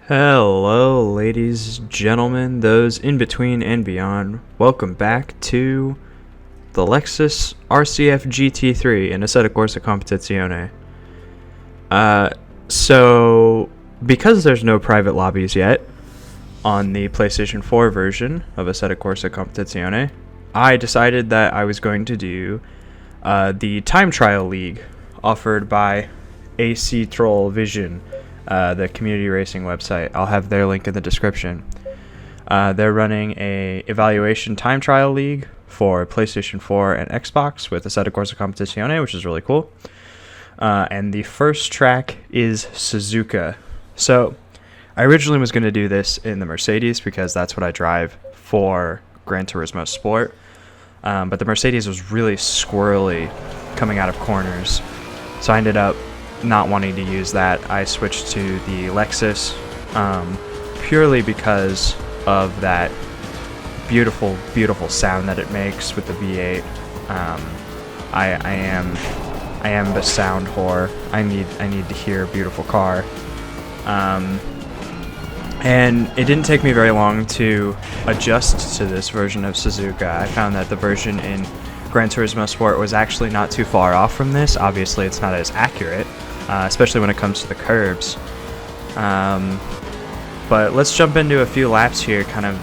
Hello, ladies, gentlemen, those in between and beyond. Welcome back to the Lexus RCF GT3 in Assetto Corsa Competizione. So, because there's no private lobbies yet on the PlayStation 4 version of Assetto Corsa Competizione, I decided that I was going to do the time trial league offered by Actrollvision, the community racing website. I'll have their link in the description. They're running a evaluation time trial league for PlayStation 4 and Xbox with Assetto Corsa Competizione, which is really cool. And the first track is Suzuka. So I originally was going to do this in the Mercedes because that's what I drive for Gran Turismo Sport. But the Mercedes was really squirrely coming out of corners. So I ended up not wanting to use that. I switched to the Lexus purely because of that beautiful sound that it makes with the V8. I am the sound whore. I need to hear a beautiful car. And it didn't take me very long to adjust to this version of Suzuka. I found that the version in Gran Turismo Sport was actually not too far off from this. Obviously, it's not as accurate, especially when it comes to the curbs. But let's jump into a few laps here, kind of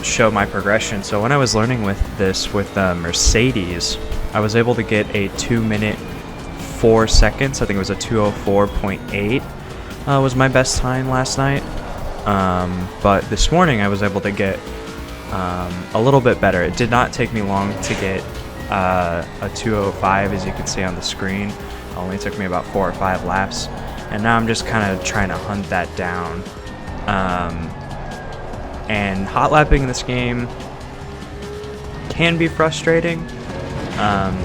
show my progression. So when I was learning with this with the Mercedes, I was able to get a 2 minute 4 seconds. I think it was a 2:04.8 was my best time last night. But this morning I was able to get a little bit better. It did not take me long to get a 2:05, as you can see on the screen. It only took me about 4 or 5 laps, and now I'm just kind of trying to hunt that down. And hot lapping this game can be frustrating,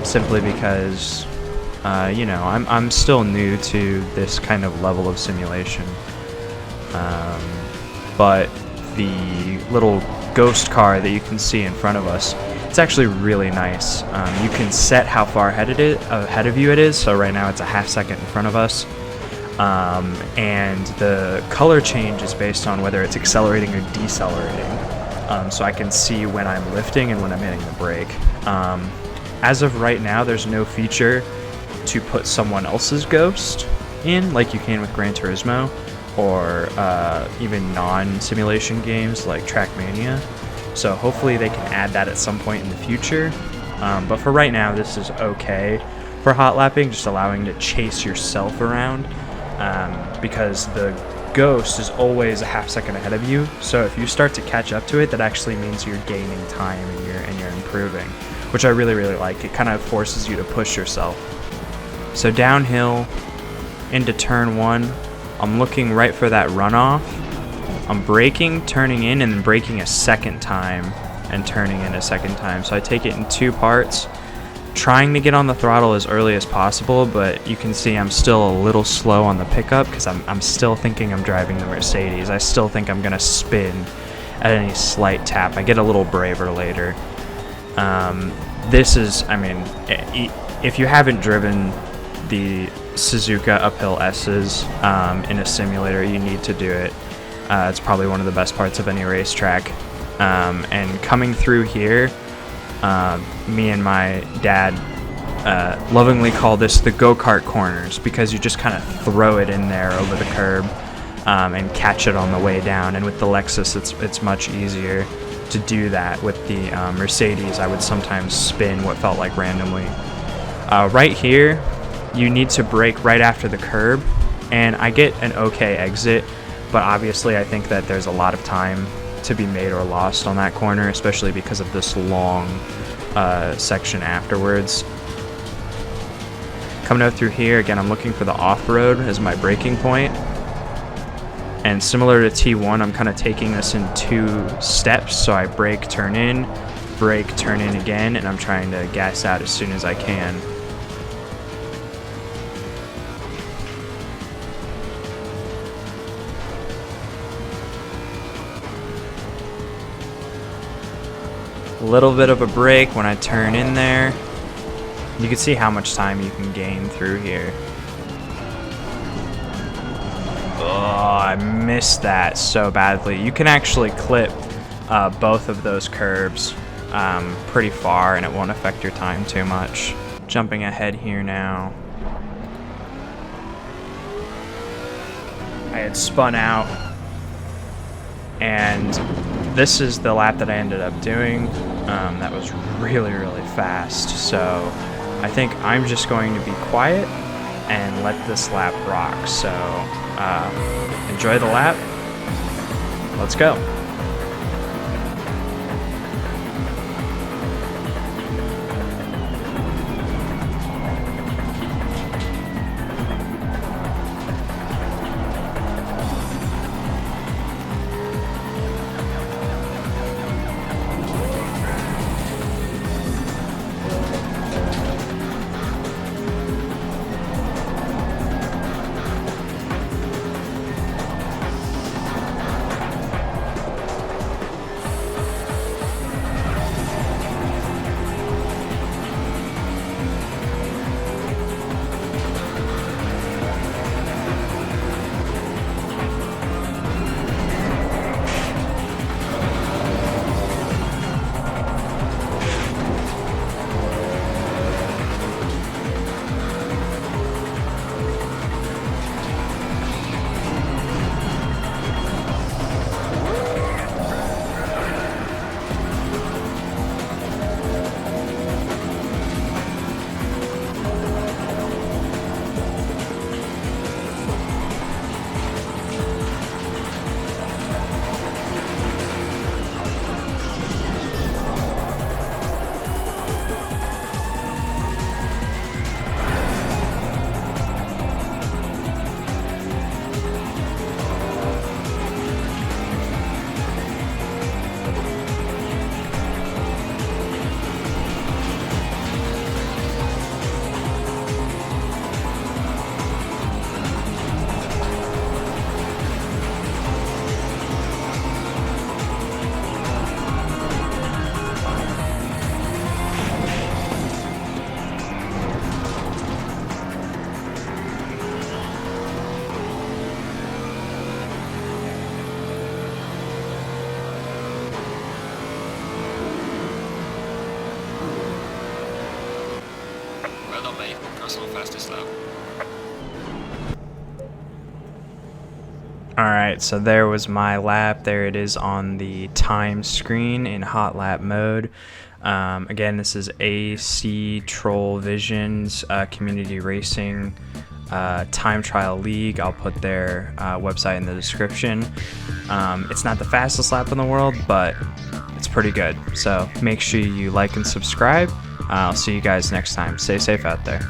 simply because I'm still new to this kind of level of simulation. But the little ghost car that you can see in front of us, it's actually really nice. You can set how far ahead of you it is. So right now it's a half second in front of us, and the color change is based on whether it's accelerating or decelerating. So I can see when I'm lifting and when I'm hitting the brake. As of right now, there's no feature to put someone else's ghost in like you can with Gran Turismo, or even non-simulation games like Trackmania. So hopefully they can add that at some point in the future. But for right now, this is okay for hot lapping, just allowing to chase yourself around, because the ghost is always a half second ahead of you. So if you start to catch up to it, that actually means you're gaining time and you're improving, which I really like. It kind of forces you to push yourself. So downhill into turn 1, I'm looking right for that runoff. I'm braking, turning in, and then braking a second time and turning in a second time. So I take it in 2 parts, trying to get on the throttle as early as possible, but you can see I'm still a little slow on the pickup because I'm still thinking I'm driving the Mercedes. I still think I'm going to spin at any slight tap. I get a little braver later. This is, if you haven't driven the Suzuka uphill S's in a simulator, you need to do it. It's probably one of the best parts of any racetrack. And coming through here, me and my dad lovingly call this the go-kart corners, because you just kind of throw it in there over the curb and catch it on the way down. And with the Lexus, it's much easier to do that. With the Mercedes, I would sometimes spin what felt like randomly. Right here, you need to brake right after the curb, and I get an okay exit, but obviously I think that there's a lot of time to be made or lost on that corner, especially because of this long section afterwards. Coming out through here, again, I'm looking for the off-road as my braking point, and similar to T1, I'm kind of taking this in 2 steps. So I brake, turn in, brake, turn in again, and I'm trying to gas out as soon as I can. Little bit of a brake when I turn in there. You can see how much time you can gain through here. Oh, I missed that so badly. You can actually clip both of those curbs pretty far and it won't affect your time too much. Jumping ahead here now. I had spun out, and this is the lap that I ended up doing. That was really, really fast. So I think I'm just going to be quiet and let this lap rock. So enjoy the lap. Let's go. Fastest lap. Alright, so there was my lap. There it is on the time screen in hot lap mode. Again, this is Actrollvision's community racing time trial league. I'll put their website in the description. It's not the fastest lap in the world, but it's pretty good. So make sure you like and subscribe. I'll see you guys next time. Stay safe out there.